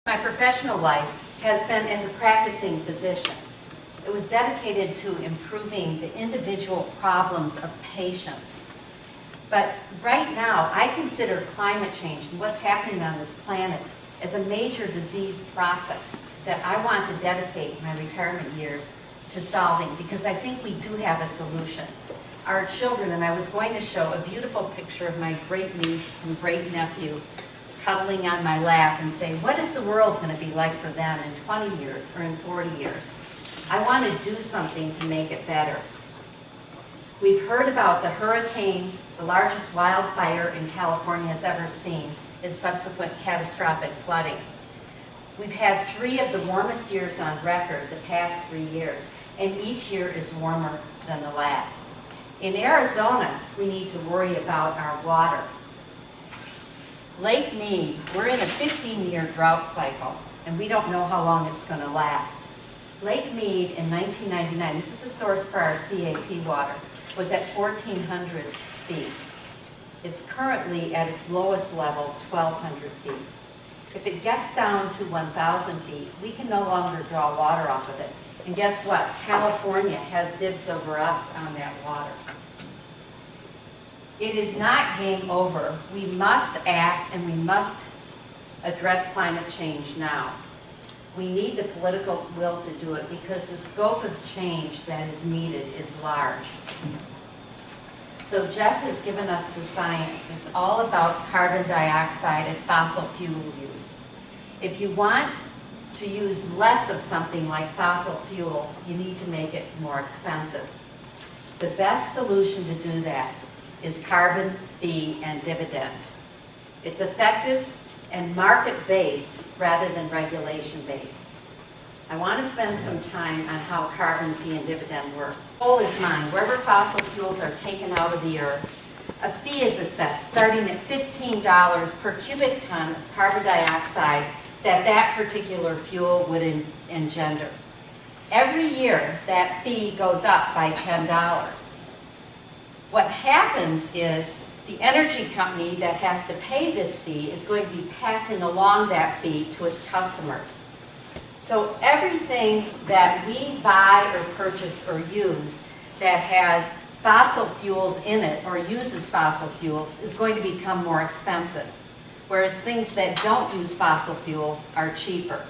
My professional life has been as a practicing physician. It was dedicated to improving the individual problems of patients. But right now, I consider climate change and what's happening on this planet as a major disease process that I want to dedicate my retirement years to solving, because I think we do have a solution. Our children, and I was going to show a beautiful picture of my great niece and great nephew cuddling on my lap and say, what is the world going to be like for them in 20 years or in 40 years? I want to do something to make it better. We've heard about the hurricanes, the largest wildfire in California has ever seen, and subsequent catastrophic flooding. We've had 3 of the warmest years on record the past 3 years, and each year is warmer than the last. In Arizona, we need to worry about our water. Lake Mead, we're in a 15-year drought cycle, and we don't know how long it's going to last. Lake Mead in 1999, this is the source for our CAP water, was at 1,400 feet. It's currently at its lowest level, 1,200 feet. If it gets down to 1,000 feet, we can no longer draw water off of it. And guess what? California has dibs over us on that water. It is not game over. We must act, and we must address climate change now. We need the political will to do it, because the scope of change that is needed is large. So Jeff has given us the science. It's all about carbon dioxide and fossil fuel use. If you want to use less of something like fossil fuels, you need to make it more expensive. The best solution to do that is carbon fee and dividend. It's effective and market-based rather than regulation-based. I want to spend some time on how carbon fee and dividend works. The goal is mine. Wherever fossil fuels are taken out of the earth, a fee is assessed starting at $15 per cubic ton of carbon dioxide that particular fuel would engender. Every year, that fee goes up by $10. What happens is the energy company that has to pay this fee is going to be passing along that fee to its customers. So everything that we buy or purchase or use that has fossil fuels in it or uses fossil fuels is going to become more expensive, whereas things that don't use fossil fuels are cheaper.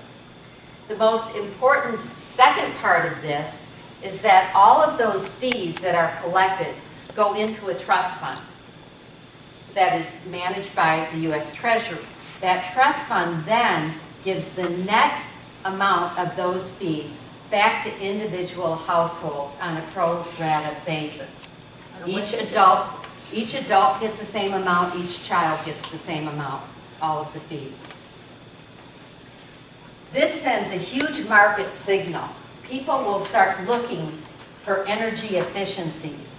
The most important second part of this is that all of those fees that are collected go into a trust fund that is managed by the U.S. Treasury. That trust fund then gives the net amount of those fees back to individual households on a pro rata basis. Each adult gets the same amount, each child gets the same amount, all of the fees. This sends a huge market signal. People will start looking for energy efficiencies,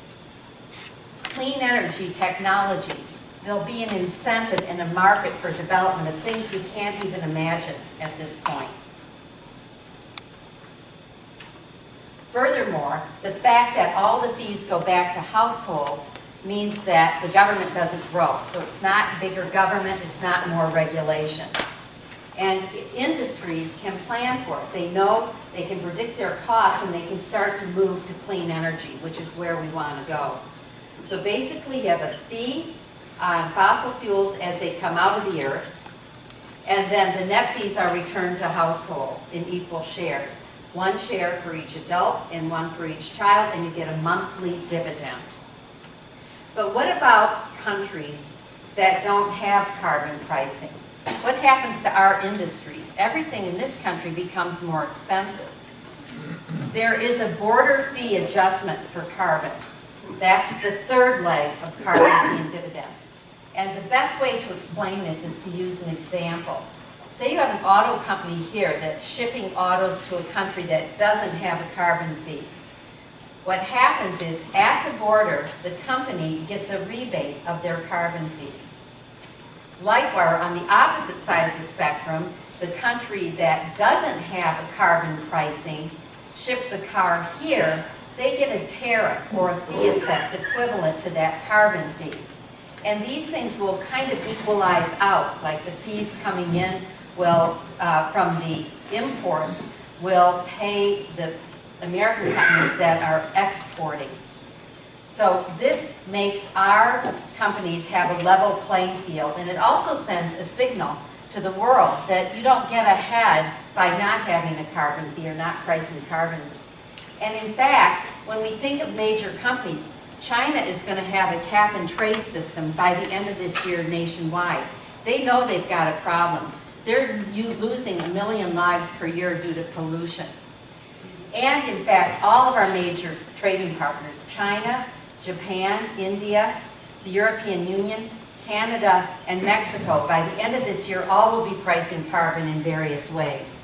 clean energy technologies. There'll be an incentive and a market for development of things we can't even imagine at this point. Furthermore, the fact that all the fees go back to households means that the government doesn't grow. So it's not bigger government, it's not more regulation. And industries can plan for it. They know they can predict their costs, and they can start to move to clean energy, which is where we want to go. So basically, you have a fee on fossil fuels as they come out of the earth, and then the net fees are returned to households in equal shares. 1 share for each adult and 1 for each child, and you get a monthly dividend. But what about countries that don't have carbon pricing? What happens to our industries? Everything in this country becomes more expensive. There is a border fee adjustment for carbon. That's the third leg of carbon fee and dividend. And the best way to explain this is to use an example. Say you have an auto company here that's shipping autos to a country that doesn't have a carbon fee. What happens is, at the border, the company gets a rebate of their carbon fee. Likewise, on the opposite side of the spectrum, the country that doesn't have a carbon pricing ships a car here, they get a tariff or a fee assessed equivalent to that carbon fee. And these things will kind of equalize out, like the fees coming in will, from the imports, will pay the American companies that are exporting. So this makes our companies have a level playing field, and it also sends a signal to the world that you don't get ahead by not having a carbon fee or not pricing carbon. And in fact, when we think of major companies, China is going to have a cap and trade system by the end of this year nationwide. They know they've got a problem. They're losing 1 million lives per year due to pollution. And in fact, all of our major trading partners, China, Japan, India, the European Union, Canada, and Mexico, by the end of this year, all will be pricing carbon in various ways.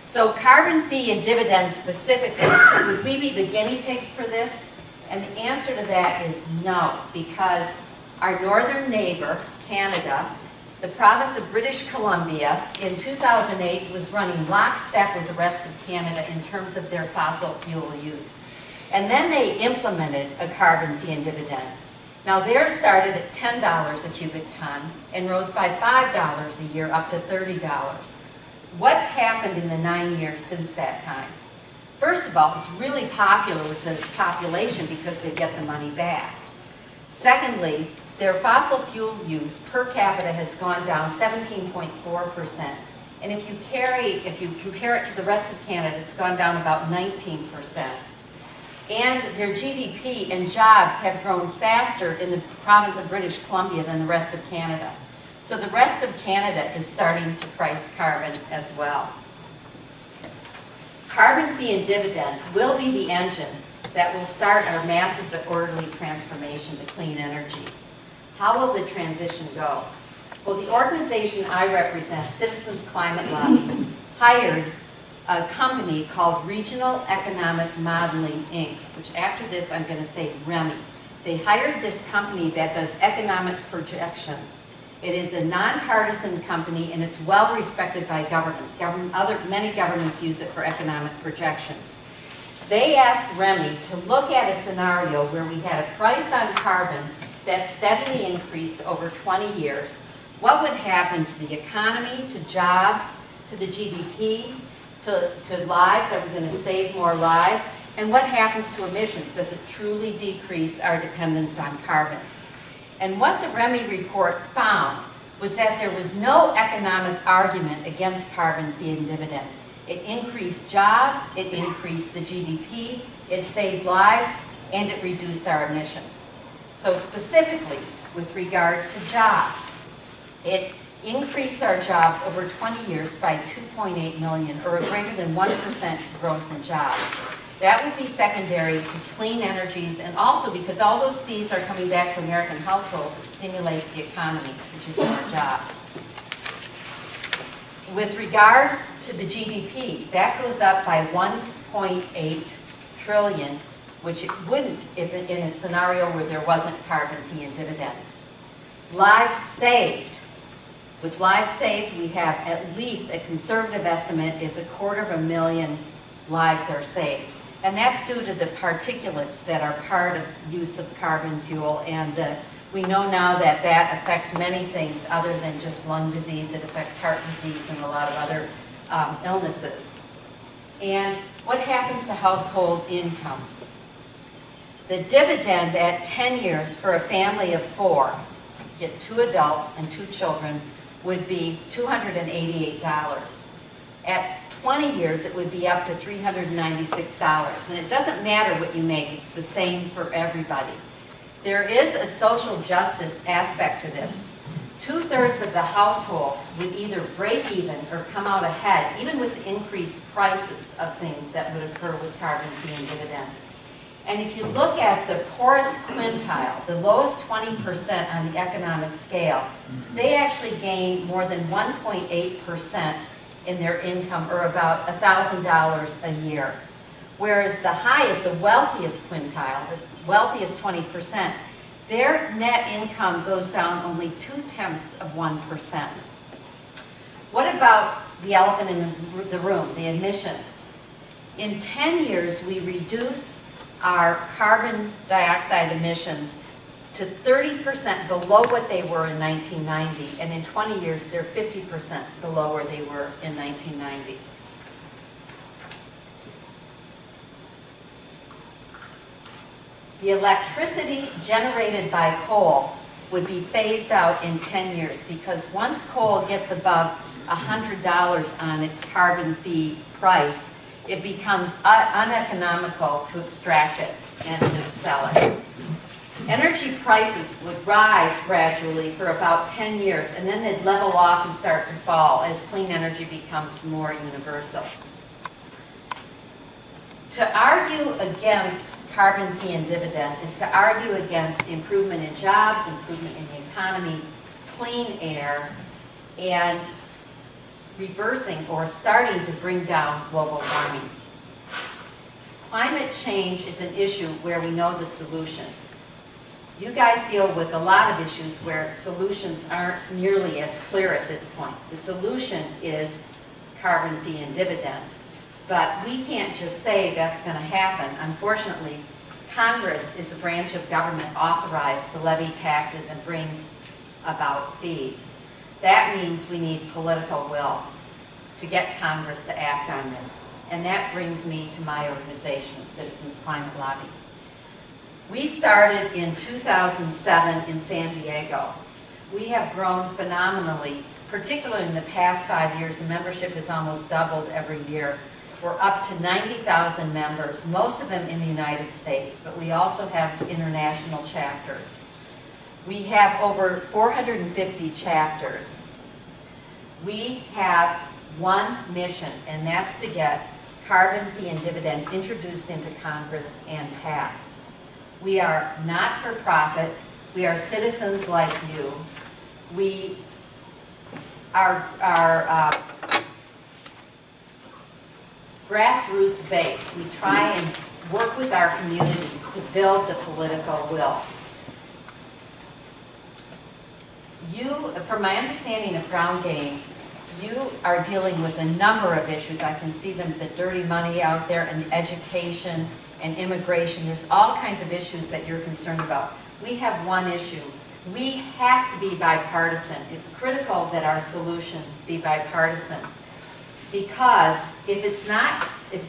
So carbon fee and dividends specifically, would we be the guinea pigs for this? And the answer to that is no, because our northern neighbor, Canada, the province of British Columbia, in 2008 was running lockstep with the rest of Canada in terms of their fossil fuel use. And then they implemented a carbon fee and dividend. Now theirs started at $10 a cubic ton and rose by $5 a year up to $30. What's happened in the 9 years since that time? First of all, it's really popular with the population because they get the money back. Secondly, their fossil fuel use per capita has gone down 17.4%. And if you compare it to the rest of Canada, it's gone down about 19%. And their GDP and jobs have grown faster in the province of British Columbia than the rest of Canada. So the rest of Canada is starting to price carbon as well. Carbon fee and dividend will be the engine that will start our massive but orderly transformation to clean energy. How will the transition go? Well, the organization I represent, Citizens Climate Lobby, hired a company called Regional Economic Modeling, Inc., which after this I'm going to say REMI. They hired this company that does economic projections. It is a nonpartisan company and it's well respected by governments. Many governments use it for economic projections. They asked REMI to look at a scenario where we had a price on carbon that steadily increased over 20 years. What would happen to the economy, to jobs, to the GDP, to lives? Are we going to save more lives? And what happens to emissions? Does it truly decrease our dependence on carbon? And what the REMI report found was that there was no economic argument against carbon fee and dividend. It increased jobs, it increased the GDP, it saved lives, and it reduced our emissions. So specifically, with regard to jobs, it increased our jobs over 20 years by 2.8 million, or a greater than 1% growth in jobs. That would be secondary to clean energies, and also because all those fees are coming back to American households, it stimulates the economy, which is more jobs. With regard to the GDP, that goes up by 1.8 trillion, which it wouldn't if in a scenario where there wasn't carbon fee and dividend. Lives saved. With lives saved, we have at least, a conservative estimate is 250,000 lives are saved. And that's due to the particulates that are part of use of carbon fuel. And we know now that that affects many things other than just lung disease. It affects heart disease and a lot of other illnesses. And what happens to household incomes? The dividend at 10 years for a family of 4, get 2 adults and 2 children, would be $288. At 20 years, it would be up to $396. And it doesn't matter what you make, it's the same for everybody. There is a social justice aspect to this. 2/3 of the households would either break even or come out ahead, even with the increased prices of things that would occur with carbon fee and dividend. And if you look at the poorest quintile, the lowest 20% on the economic scale, they actually gain more than 1.8% in their income, or about $1,000 a year. Whereas the highest, the wealthiest quintile, the wealthiest 20%, their net income goes down only 0.2%. What about the elephant in the room, the emissions? In 10 years, we reduce our carbon dioxide emissions to 30% below what they were in 1990, and in 20 years, they're 50% below where they were in 1990. The electricity generated by coal would be phased out in 10 years because once coal gets above $100 on its carbon fee price, it becomes uneconomical to extract it and to sell it. Energy prices would rise gradually for about 10 years, and then they'd level off and start to fall as clean energy becomes more universal. To argue against carbon fee and dividend is to argue against improvement in jobs, improvement in the economy, clean air, and reversing or starting to bring down global warming. Climate change is an issue where we know the solution. You guys deal with a lot of issues where solutions aren't nearly as clear at this point. The solution is carbon fee and dividend. But we can't just say that's going to happen. Unfortunately, Congress is a branch of government authorized to levy taxes and bring about fees. That means we need political will to get Congress to act on this. And that brings me to my organization, Citizens Climate Lobby. We started in 2007 in San Diego. We have grown phenomenally, particularly in the past 5 years. The membership has almost doubled every year. We're up to 90,000 members, most of them in the United States, but we also have international chapters. We have over 450 chapters. We have one mission, and that's to get carbon fee and dividend introduced into Congress and passed. We are not for profit. We are citizens like you. We are grassroots based. We try and work with our communities to build the political will. From my understanding of ground game, you are dealing with a number of issues. I can see them, the dirty money out there and education and immigration. There's all kinds of issues that you're concerned about. We have one issue. We have to be bipartisan. It's critical that our solution be bipartisan. Because if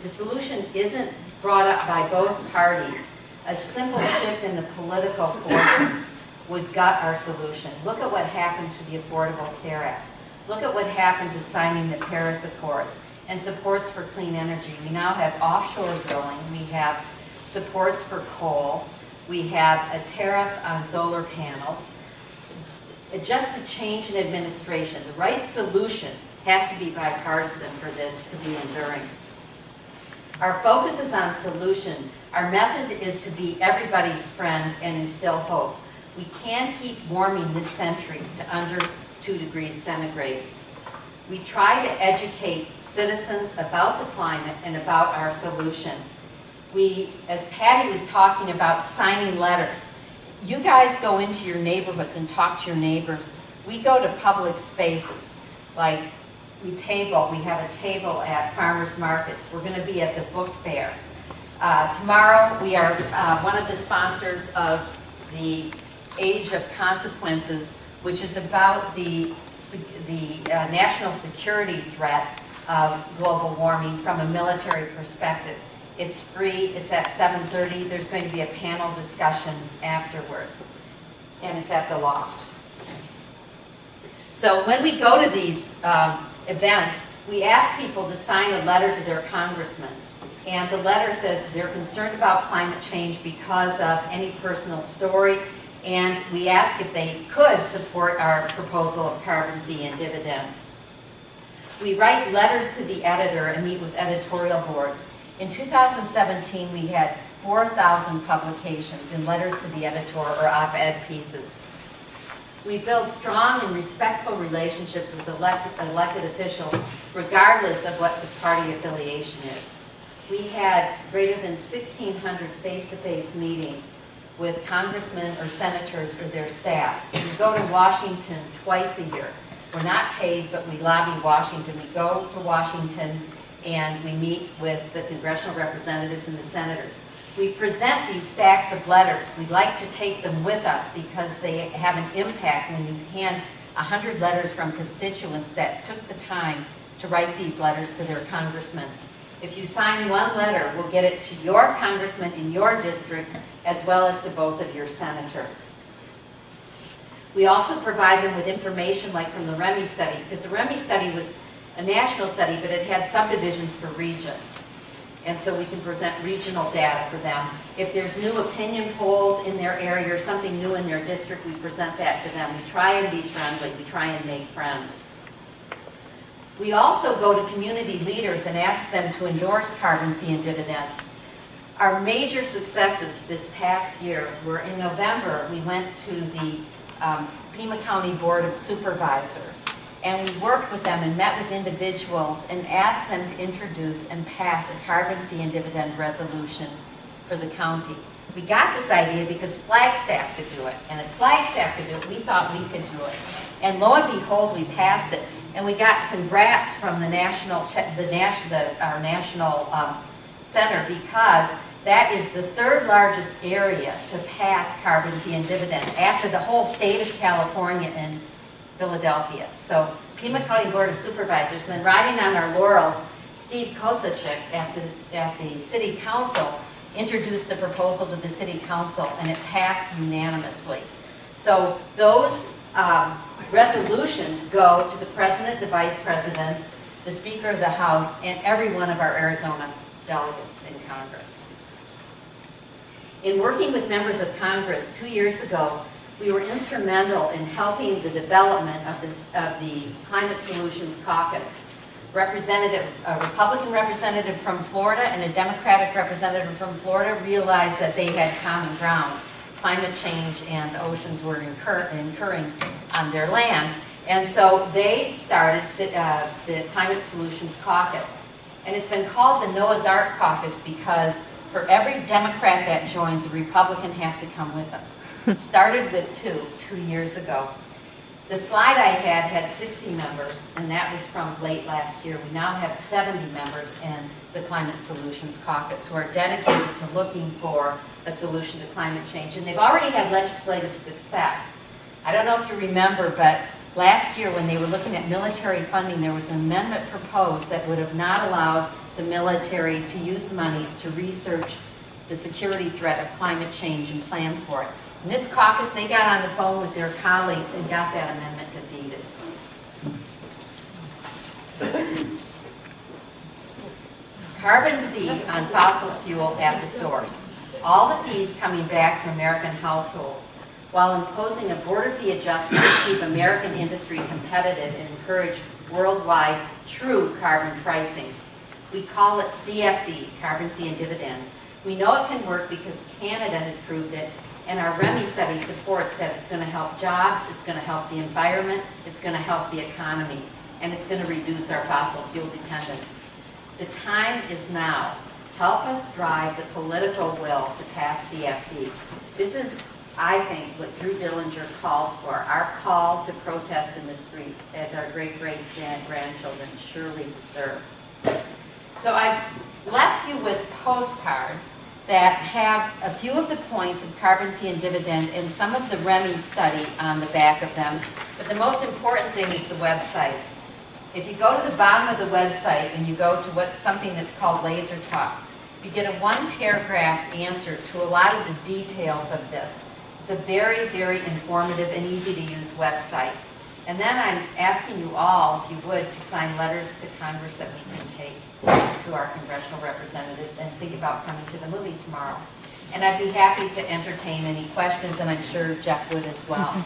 the solution isn't brought up by both parties, a simple shift in the political fortunes would gut our solution. Look at what happened to the Affordable Care Act. Look at what happened to signing the Paris Accords and supports for clean energy. We now have offshore drilling. We have supports for coal. We have a tariff on solar panels. Just a change in administration. The right solution has to be bipartisan for this to be enduring. Our focus is on solution. Our method is to be everybody's friend and instill hope. We can't keep warming this century to under 2 degrees centigrade. We try to educate citizens about the climate and about our solution. As Patty was talking about signing letters, you guys go into your neighborhoods and talk to your neighbors. We go to public spaces, like we have a table at farmers markets. We're going to be at the book fair. Tomorrow we are one of the sponsors of the Age of Consequences, which is about the national security threat of global warming from a military perspective. It's free, it's at 7:30. There's going to be a panel discussion afterwards, and it's at the Loft. So when we go to these events, we ask people to sign a letter to their congressman, and the letter says they're concerned about climate change because of any personal story, and we ask if they could support our proposal of carbon fee and dividend. We write letters to the editor and meet with editorial boards. In 2017, we had 4,000 publications in letters to the editor or op-ed pieces. We build strong and respectful relationships with elected officials, regardless of what the party affiliation is. We had greater than 1,600 face-to-face meetings with congressmen or senators or their staffs. We go to Washington twice a year. We're not paid, but we lobby Washington. We go to Washington and we meet with the congressional representatives and the senators. We present these stacks of letters. We like to take them with us because they have an impact when you hand 100 letters from constituents that took the time to write these letters to their congressman. If you sign one letter, we'll get it to your congressman in your district as well as to both of your senators. We also provide them with information like from the REMI study, because the REMI study was a national study, but it had subdivisions for regions. And so we can present regional data for them. If there's new opinion polls in their area or something new in their district, we present that to them. We try and be friendly. We try and make friends. We also go to community leaders and ask them to endorse carbon fee and dividend. Our major successes this past year were in November, we went to the Pima County Board of Supervisors, and we worked with them and met with individuals and asked them to introduce and pass a carbon fee and dividend resolution for the county. We got this idea because Flagstaff could do it, and if Flagstaff could do it, we thought we could do it. And lo and behold, we passed it, and we got congrats from the national center, because that is the third largest area to pass carbon fee and dividend after the whole state of California and Philadelphia. So Pima County Board of Supervisors, and riding on our laurels, Steve Kosachik at the City Council introduced a proposal to the City Council, and it passed unanimously. So those resolutions go to the President, the Vice President, the Speaker of the House, and every one of our Arizona delegates in Congress. In working with members of Congress 2 years ago, we were instrumental in helping the development of the Climate Solutions Caucus. A Republican representative from Florida and a Democratic representative from Florida realized that they had common ground. Climate change and the oceans were incurring on their land. And so they started the Climate Solutions Caucus. And it's been called the Noah's Ark Caucus because for every Democrat that joins, a Republican has to come with them. It started with two years ago. The slide I had 60 members, and that was from late last year. We now have 70 members in the Climate Solutions Caucus who are dedicated to looking for a solution to climate change. And they've already had legislative success. I don't know if you remember, but last year when they were looking at military funding, there was an amendment proposed that would have not allowed the military to use monies to research the security threat of climate change and plan for it. In this caucus, they got on the phone with their colleagues and got that amendment defeated. Carbon fee on fossil fuel at the source. All the fees coming back to American households, while imposing a border fee adjustment to keep American industry competitive and encourage worldwide true carbon pricing. We call it CFD, carbon fee and dividend. We know it can work because Canada has proved it, and our REMI study supports that it's going to help jobs, it's going to help the environment, it's going to help the economy, and it's going to reduce our fossil fuel dependence. The time is now. Help us drive the political will to pass CFD. This is, I think, what Drew Dillinger calls for, our call to protest in the streets, as our great-great-grandchildren surely deserve. So I've left you with postcards that have a few of the points of carbon fee and dividend and some of the REMI study on the back of them. But the most important thing is the website. If you go to the bottom of the website and you go to something that's called Laser Talks, you get a one-paragraph answer to a lot of the details of this. It's a very, very informative and easy-to-use website. And then I'm asking you all, if you would, to sign letters to Congress that we can take to our congressional representatives and think about coming to the movie tomorrow. And I'd be happy to entertain any questions, and I'm sure Jeff would as well.